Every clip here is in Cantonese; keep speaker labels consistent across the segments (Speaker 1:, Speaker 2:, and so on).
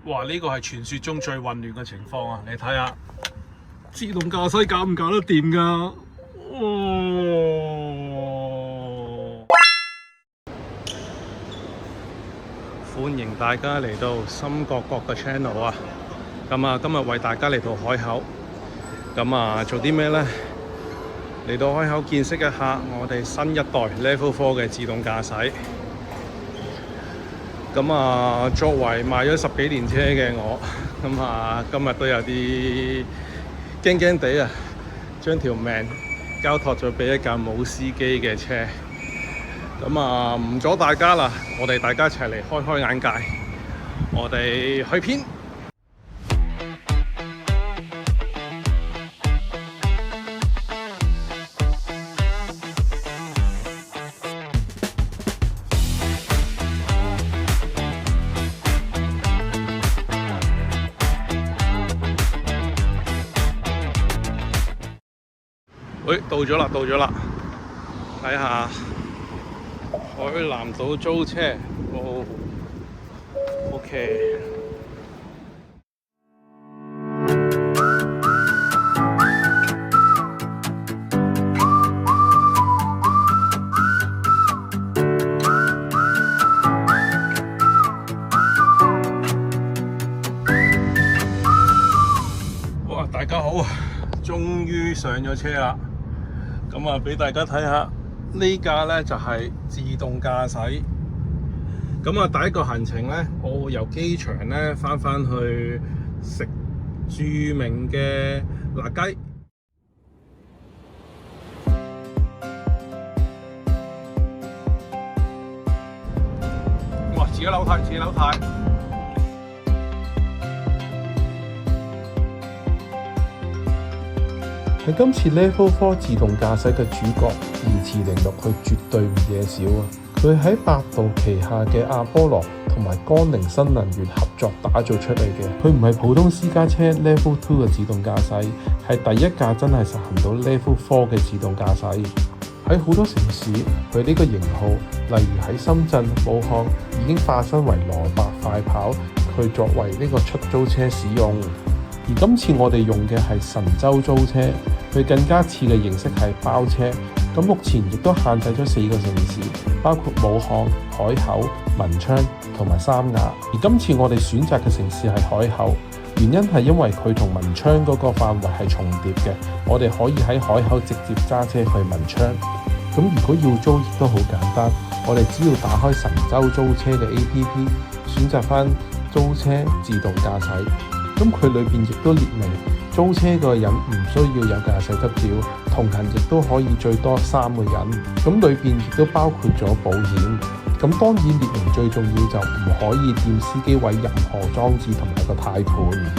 Speaker 1: 哇！呢個係傳說中最混亂嘅情況啊！你睇下，自動駕駛搞唔搞得掂㗎？歡迎大家嚟到深角角嘅 channel 啊！咁啊，今日為大家嚟到海口，咁啊做啲咩呢？嚟到海口見識一下我哋新一代 Level 4嘅自動駕駛。咁啊，作為賣咗10幾年車嘅我，咁啊今日都有啲驚驚地啊，將條命交託咗俾一架冇司機嘅車。咁啊，唔阻大家啦，我哋大家一齊嚟開開眼界，我哋去片。到咗啦！睇下海南島租車，哦 ，OK。哇！大家好，終於上咗車啦！咁啊，俾大家睇下呢架呢就係自動駕駛。咁啊，第一個行程呢，我會由機場呢返去食著名嘅辣雞。哇！自己扭軚。
Speaker 2: 喺今次 Level 4自動駕駛嘅主角2706，佢絕對唔惹少啊！佢喺百度旗下嘅阿波羅同埋江寧新能源合作打造出嚟嘅。佢唔係普通私家車 Level 2嘅自動駕駛，係第一架真係實行到 Level 4嘅自動駕駛。喺好多城市，佢呢個型號，例如喺深圳、武漢，已經化身為蘿蔔快跑，佢作為呢個出租車使用。而今次我哋用嘅係神州租車，佢更加似嘅形式係包車。咁目前亦都限制咗4個城市，包括武漢、海口、文昌同埋三亞。而今次我哋選擇嘅城市係海口，原因係因為佢同文昌嗰個範圍係重疊嘅，我哋可以喺海口直接揸車去文昌。咁如果要租亦都好簡單，我哋只要打開神州租車嘅 APP， 選擇返租車自動駕駛。咁佢裏邊亦都列明，租車個人唔需要有駕駛執照，同行亦都可以最多3個人。咁裏邊亦都包括咗保險。咁當然列明最重要就唔可以掂司機位任何裝置同埋個軚盤。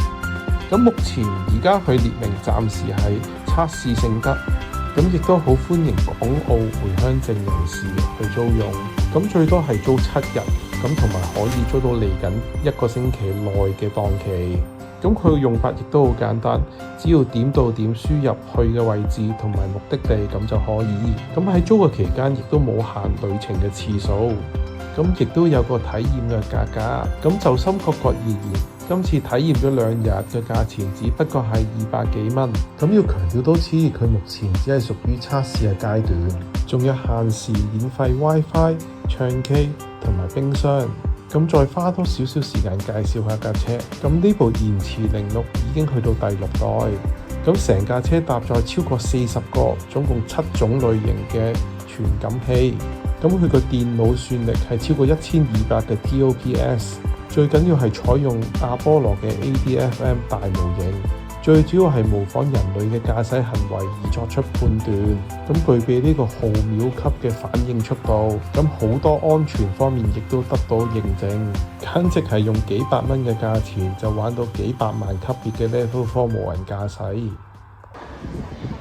Speaker 2: 咁目前而家佢列明暫時係測試性質，咁亦都好歡迎港澳回鄉證人士去租用。咁最多係租7日，咁同埋可以租到嚟緊1個星期內嘅檔期。咁佢嘅用法亦都好簡單，只要點到點輸入去嘅位置同埋目的地咁就可以。咁喺租嘅期間亦都冇限旅程嘅次數，咁亦都有個體驗嘅價格。咁就深角角而言，今次體驗咗2日嘅價錢只不過係200幾蚊。咁要強調多次，佢目前只係屬於測試嘅階段，仲有限時免費 WiFi、唱 K 同埋冰箱。咁再花多少少時間介紹下架車。咁呢部2706已經去到第6代。咁成架車搭載超過40個，總共7種類型嘅傳感器。咁佢個電腦算力係超過1200嘅 TOPS。最緊要係採用阿波羅嘅 ADFM 大模型。最主要係模仿人類嘅駕駛行為而作出判斷，咁具備呢個毫秒級嘅反應速度，咁好多安全方面亦都得到認證，簡直係用幾百蚊嘅價錢就玩到幾百萬級別嘅 Level 4無人駕駛。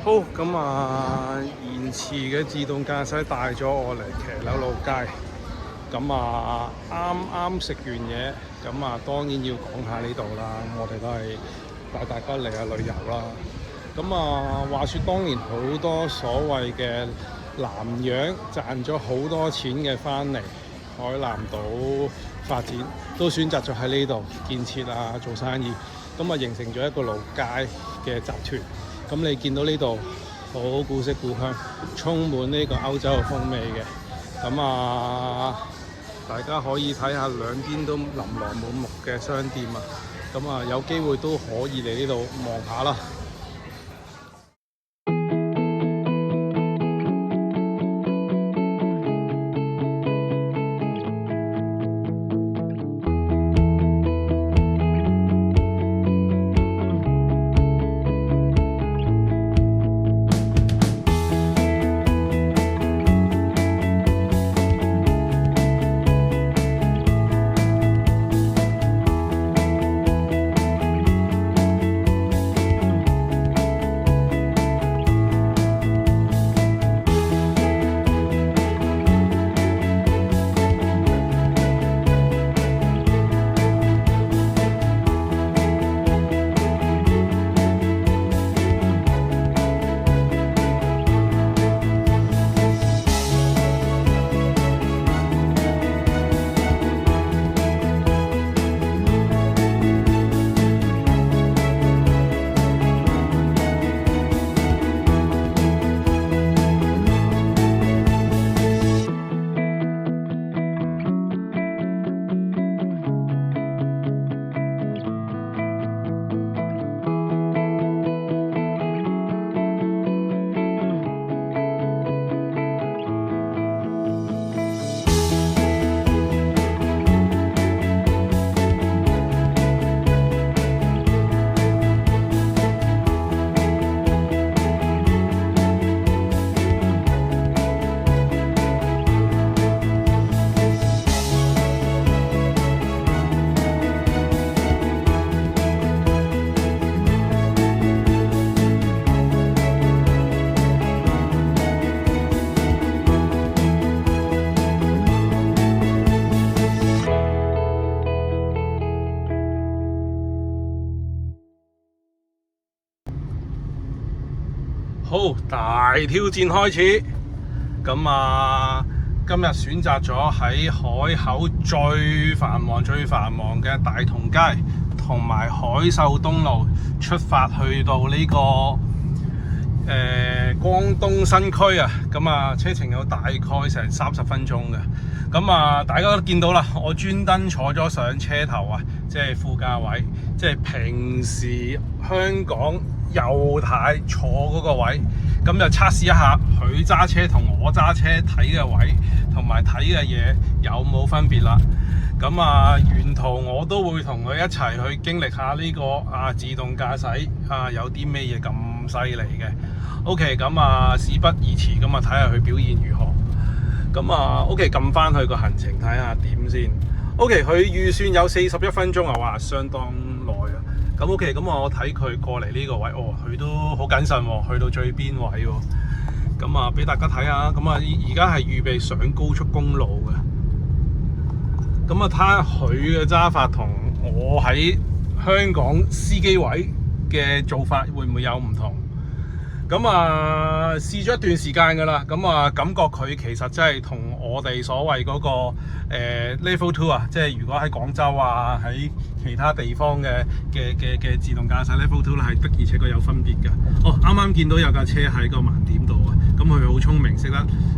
Speaker 1: 好，咁啊，延遲嘅自動駕駛帶咗我嚟騎樓路街，咁啊啱食完嘢，咁啊當然要講下呢度啦，我哋都係帶大家嚟下旅遊啦。咁啊，話說當年好多所謂嘅南洋賺咗好多錢嘅翻嚟海南島發展，都選擇咗喺呢度建設啊，做生意，咁啊形成咗一個老街嘅集團。咁你見到呢度好古色古香，充滿呢個歐洲嘅風味嘅。咁啊，大家可以睇下兩邊都琳琅滿目嘅商店啊。咁啊，有機會都可以嚟呢度望下啦。好，大挑戰開始。咁啊，今日選擇咗喺海口最繁忙嘅大同街同埋海秀東路出發，去到呢個江東新區啊。咁啊，車程有大概成30分鐘嘅。咁啊，大家都見到啦，我專登坐咗上車頭啊，即係副駕位，即係平時香港右太坐嗰個位，咁就測試一下佢揸車同我揸車睇嘅位同埋睇嘅嘢有冇分別啦。咁啊，沿途我都會同佢一齊去經歷下呢個自動駕駛有啲咩嘢咁犀利嘅。OK， 咁啊事不宜遲，咁啊睇下佢表現如何。咁啊 OK， 撳翻去個行程睇下點先。OK， 佢預算有41分鐘啊，哇，相當耐啊。咁 OK， 咁我睇佢過嚟呢個位，佢都好謹慎喎，去到最邊位喎。咁啊，俾大家睇下。咁啊，而家係預備上高速公路嘅。咁啊，睇下佢嘅揸法同我喺香港司機位嘅做法會唔會有唔同？咁啊，試咗一段時間㗎啦。咁啊，感覺佢其實真係同我哋所謂嗰個Level 2啊，即係如果喺廣州啊，喺其他地方嘅自動駕駛 Level 2咧，係的而且確有分別嘅。啱啱見到有架車喺個盲點度啊，咁佢好聰明，識得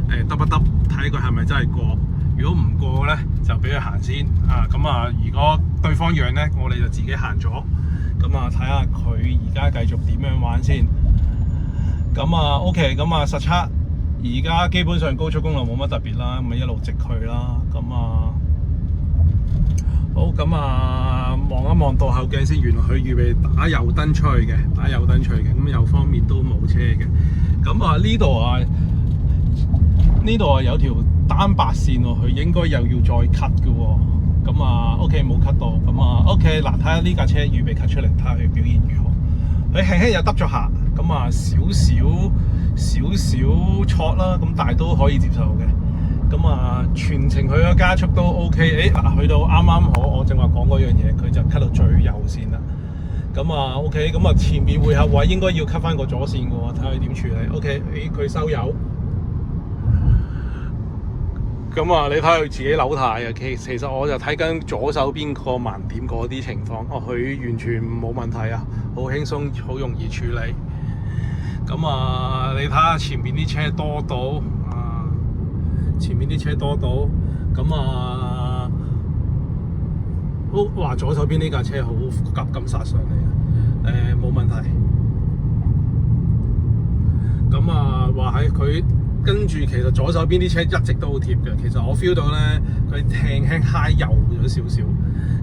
Speaker 1: 揼一揼睇佢係咪真係過。如果唔過咧，就俾佢行先啊。咁啊，如果對方讓咧，我哋就自己行咗。咁啊，睇下佢而家繼續點樣玩先。咁啊 OK， 咁啊實測而家基本上高速公路冇乜特別啦，咁咪一路直去啦。咁啊好，咁啊望一望倒後鏡先，原來佢預備打右燈出去嘅，咁右方面都冇車嘅。咁啊呢度有條單白線喎，佢應該又要再 cut 嘅喎。咁啊 OK， 冇 cut 到。咁啊 OK， 嗱，睇下呢架車預備 cut 出嚟，睇下佢表現如何。佢輕輕又揼咗下，咁啊少少挫啦，咁但係都可以接受嘅。咁啊全程佢嘅加速都 OK。嗱，去到啱啱好，我正話講嗰樣嘢，佢就 cut 到最右線啦。咁啊 OK， 咁啊前面匯合位應該要 cut 翻個左線嘅喎，睇下佢點處理。OK， 佢收油。咁啊，你睇佢自己扭軚啊。其實我就睇緊左手邊個盲點嗰啲情況，佢完全冇問題啊，好輕鬆，好容易處理。咁啊，你睇下前面啲車多到啊，前面啲車多到，咁啊，哇！左手邊呢架車好急咁剎上嚟啊，冇問題。咁啊，話喺佢跟住，其實左手邊啲車一直都好貼嘅。其實我 feel 到咧，佢輕輕揩油咗少少。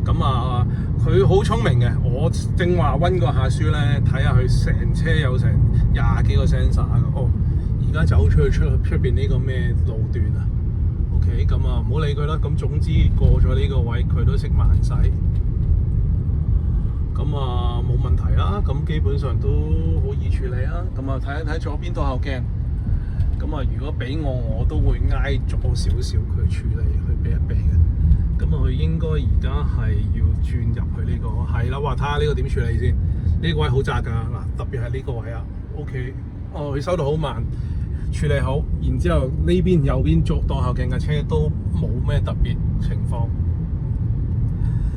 Speaker 1: 咁啊，佢好聰明嘅。我正話溫過下書咧，睇下佢成車有成20幾個 sensor 嘅。而家走出邊呢個咩路段啊 ？OK， 咁啊，唔好理佢啦。咁總之過咗呢個位，佢都識慢駛。咁啊，冇問題啦。咁基本上都好易處理啊。咁啊，睇一睇左邊倒後鏡。咁啊，如果俾我都會挨咗少少佢處理，去避一避嘅。咁啊，佢應該而家係要轉入去呢個，係啦。話睇下呢個點處理先。呢個位好窄㗎嗱，特別係呢個位啊。OK， 佢收到好慢，處理好。然之後呢邊右邊左倒後鏡嘅車都冇咩特別情況。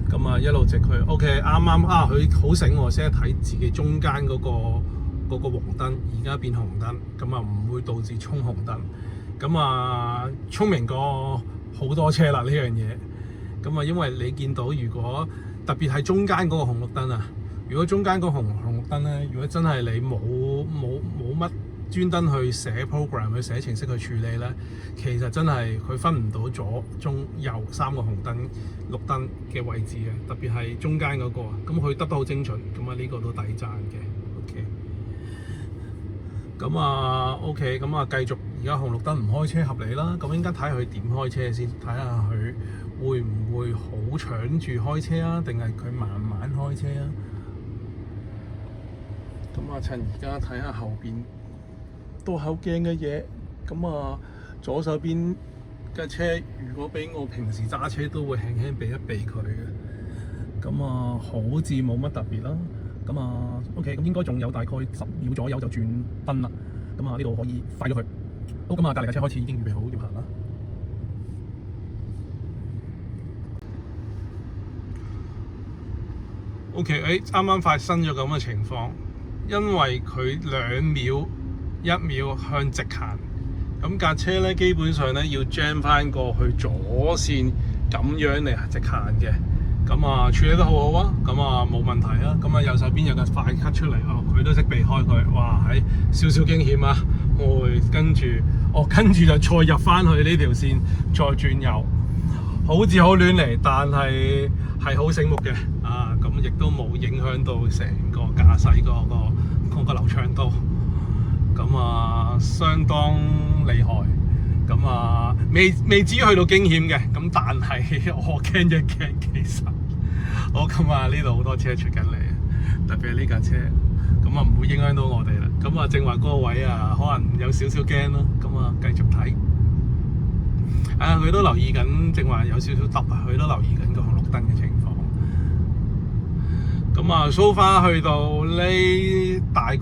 Speaker 1: 咁啊，一路直去 OK， 啱啊！佢好醒喎，識得睇自己中間嗰個黃燈，而家變紅燈，咁啊唔會導致衝紅燈。咁啊，聰明過好多車啦呢樣嘢。咁啊，因為你見到如果特別係中間嗰個紅綠燈啊，如果中間嗰個紅綠燈咧，如果真係你冇乜專登去寫 program 去寫程式去處理咧，其實真係佢分唔到左中右3個紅燈綠燈嘅位置嘅，特別係中間嗰個，咁佢得好精準，咁啊呢個都抵讚嘅。OK， 咁啊 OK， 咁啊繼續，而家紅綠燈唔開車合理啦，咁應該睇下佢點開車先，睇下佢會唔會好搶住開車啊，定係佢慢慢開車啊？咁啊，趁而家睇下後邊倒後鏡嘅嘢，咁啊左手邊嘅車，如果俾我平時揸車都會輕輕避一避佢嘅，咁啊好似冇乜特別啦。咁啊 OK， 咁應該仲有大概10秒左右就轉燈啦。咁啊呢度可以快咗佢。好，咁啊隔離嘅車開始已經預備好要行啦。OK， 啱啱發生咗咁嘅情況，因為佢2秒1秒向直行，咁架車咧基本上咧要 jam 翻過去左線咁樣嚟直行嘅，咁啊處理得好好啊，咁啊冇問題啊，咁啊右手邊有架快 cut 出嚟，佢都識避開佢，哇係少少驚險啊，跟住就再入翻去呢條線再轉右，好似好亂嚟，但係好醒目嘅啊，咁亦都冇影響到成個駕駛嗰個流暢度。咁啊，相當厲害，咁啊，未至於去到驚險嘅，咁但係我驚一驚，其實我今日呢度好多車出緊嚟，特別係呢架車，咁啊唔會影響到我哋啦。咁啊，正話嗰個位啊，可能有少少驚咯，咁啊繼續睇。啊，佢都留意緊，正話有少少耷啊，佢都留意緊個紅綠燈嘅情況。咁啊 so far 去到呢大概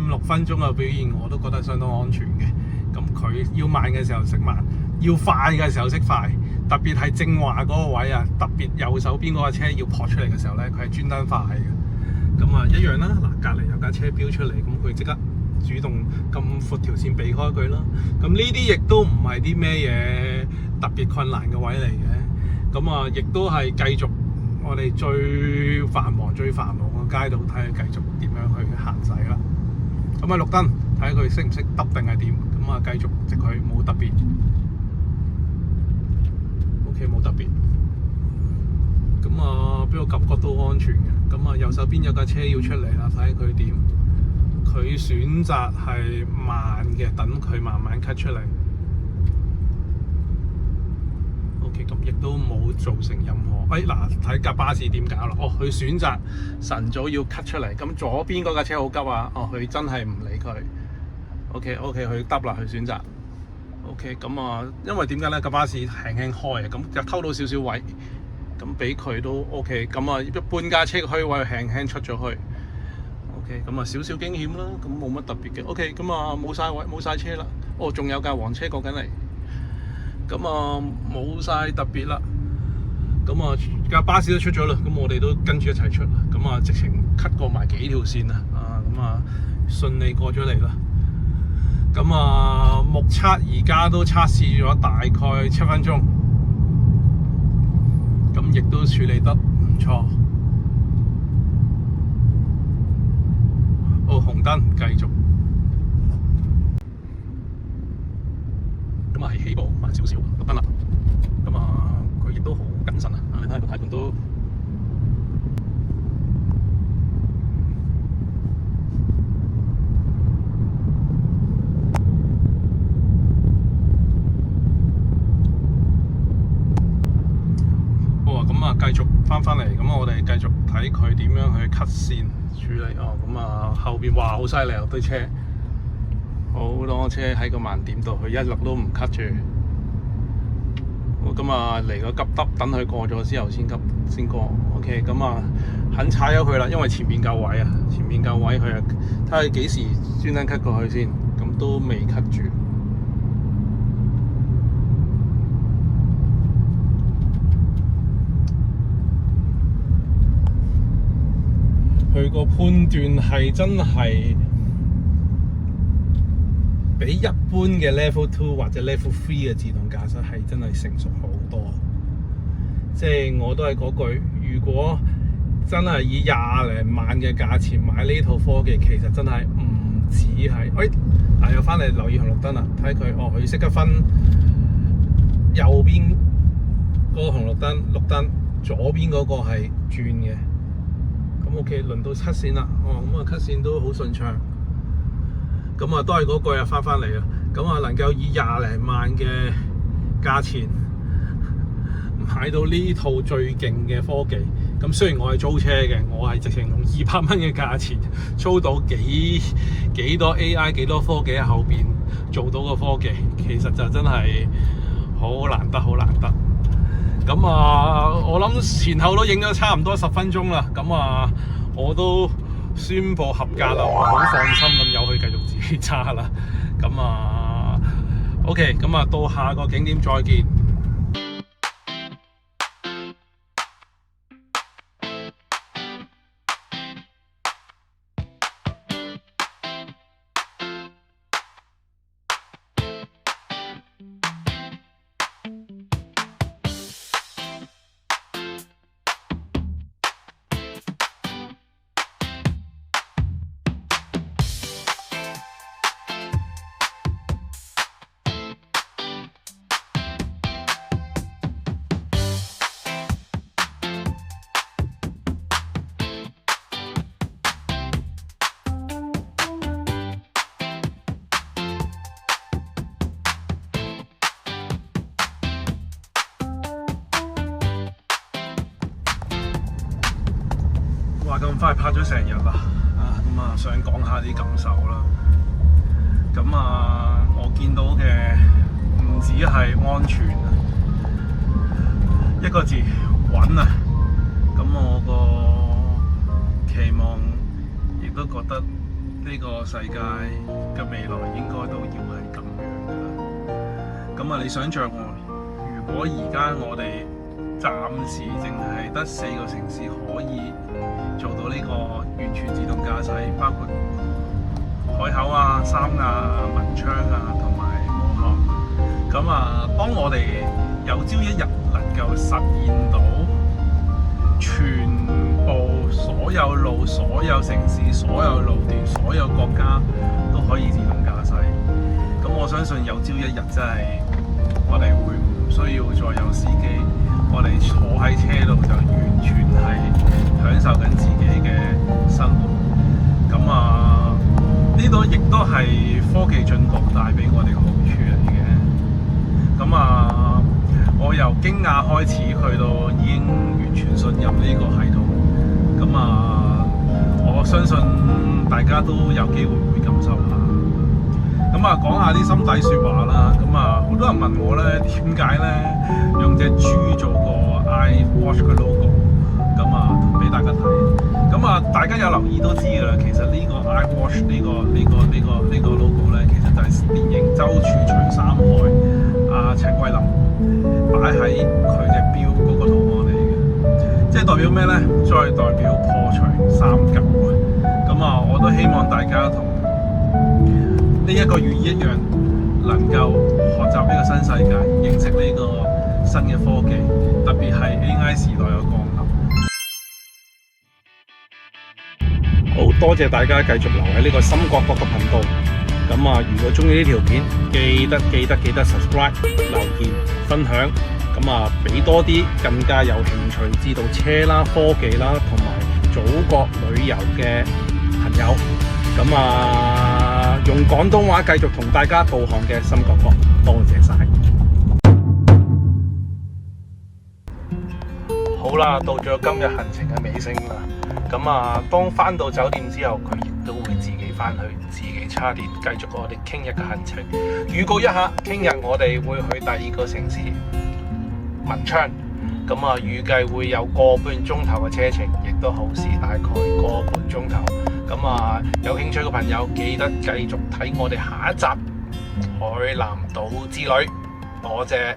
Speaker 1: 5-6分鐘嘅表現，我都覺得相當安全嘅。咁佢要慢嘅時候識慢，要快嘅時候識快。特別係正話嗰個位啊，特別右手邊嗰架車要撲出嚟嘅時候咧，佢係專登快嘅。咁啊一樣啦，嗱隔離有架車飆出嚟，咁佢即刻主動咁闊條線避開佢啦。咁呢啲亦都唔係啲咩嘢特別困難嘅位嚟嘅。咁啊，亦都係繼續我哋最繁忙嘅街道，睇佢繼續點樣去行駛啦。咁啊綠燈，睇下佢識唔識揼定係點。咁啊繼續直去，冇特別。OK， 冇特別。咁啊，俾我感覺到安全嘅。咁啊，右手邊有架車要出嚟啦，睇下佢點。佢選擇係慢嘅，等佢慢慢 cut 出嚟。OK， 咁亦都冇造成任何。嗱，睇架巴士點搞啦？佢選擇晨早要 cut 出嚟。咁左邊嗰架車好急啊！佢真係唔理佢。OK， 佢耷啦，佢選擇。OK， 咁啊，因為點解咧？架巴士輕輕開啊，咁就偷到少少位，咁俾佢都 OK。咁啊，半架車嘅虛位輕輕出咗去。OK， 咁啊少少驚險啦，咁冇乜特別嘅。OK， 咁啊冇晒位冇晒車啦。仲有架黃車過緊嚟。咁啊冇晒特別啦。咁啊架巴士都出咗啦，咁我哋都跟住一齊出啦。咁啊直情 cut 過埋幾條線啊，咁啊順利過咗嚟啦。咁啊目測而家都測試咗大概7分鐘，咁亦都處理得唔錯。紅燈繼續，咁啊係起步慢少少，綠燈啦。咁啊佢亦都好謹慎啊！你睇下個軚盤都好啊！咁啊繼續翻嚟，咁我哋繼續睇佢點樣去 cut 線處理哦。咁啊後邊哇好犀利啊堆車，好多車喺個盲點度，佢一律都唔 cut 住。咁啊嚟個急得，等佢過咗之後先過。OK， 咁啊肯踩咗佢啦，因為前面夠位啊，前面夠位佢啊，睇下佢幾時專登 cut 過去先，咁都未 cut 住。佢個判斷係真係比一般嘅 Level 2或者 Level 3嘅自動駕駛係真係成熟好多。即係我都係嗰句，如果真係以20零萬嘅價錢買呢套科技，其實真係唔止係，又翻嚟留意紅綠燈啦，睇佢佢識得分右邊嗰個紅綠燈，綠燈左邊嗰個係轉嘅。咁 OK， 輪到cut線啦，咁啊cut線都好順暢。咁啊都係嗰句啊，翻嚟啊，咁啊能夠以20零萬嘅價錢買到呢套最勁嘅科技，咁雖然我係租車嘅，我係直情用200蚊嘅價錢租到幾多 AI 幾多科技喺後邊做到個科技，其實就真係好難得，好難得。咁啊，我諗前後都影咗差唔多10分鐘啦。咁啊，我都宣布合格啦，我好放心咁由佢繼續自己揸啦。咁啊 ，OK， 咁啊，到下個景點再見。話咁快拍咗成日啦，咁啊想講下啲感受啦。咁啊，我見到嘅唔止係安全啊，一個字穩啊。咁我個期望亦都覺得呢個世界嘅未來應該都要係咁樣噶啦。咁啊，你想象如果而家我哋暫時淨係得4個城市可以做到呢個完全自動駕駛，包括海口啊、三亞啊、文昌啊同埋武漢。咁啊，當我哋有朝一日能夠實現到全部所有路、所有城市、所有路段、所有國家都可以自動駕駛，咁我相信有朝一日真係我哋會唔需要再有司機。我哋坐喺車度就完全係享受緊自己嘅生活。咁啊，呢度亦都係科技進步帶俾我哋嘅好處嚟嘅。咁啊，我由驚訝開始去到已經完全信任呢個系統。咁啊，我相信大家都有機會會感受下。咁啊，講下啲心底説話啦。咁啊，好多人問我咧，點解咧用隻豬做個 iWatch 嘅 logo？ 咁啊，俾大家睇。咁啊，大家有留意都知㗎啦。其實呢個 iWatch 呢個 logo 咧，其實就係電影《周處除三害》赤桂林擺喺佢隻錶嗰個圖案嚟嘅，即係代表咩呢？再代表破除三舊啊！咁啊，我都希望大家同呢一個寓意一樣，能夠學習呢個新世界，認識呢個新嘅科技，特別係 AI 時代嘅降臨。好多謝大家繼續留喺呢個心角角嘅頻道。咁啊，如果中意呢條片，記得 subscribe、留言、分享。咁啊，俾多啲更加有興趣知道車啦、科技啦，同埋祖國旅遊嘅朋友。咁啊，用廣東話繼續同大家導航嘅心角角，多謝晒。好啦，到咗今日行程嘅尾聲啦。咁啊，當返到酒店之後，佢亦都會自己返去自己叉電，繼續我哋聽日嘅行程。預告一下，聽日我哋會去第二個城市文昌。咁啊，預計會有個半鐘頭嘅車程，亦都好時大概個半鐘頭。咁啊，有興趣嘅朋友記得繼續睇我哋下一集海南島之旅。多謝。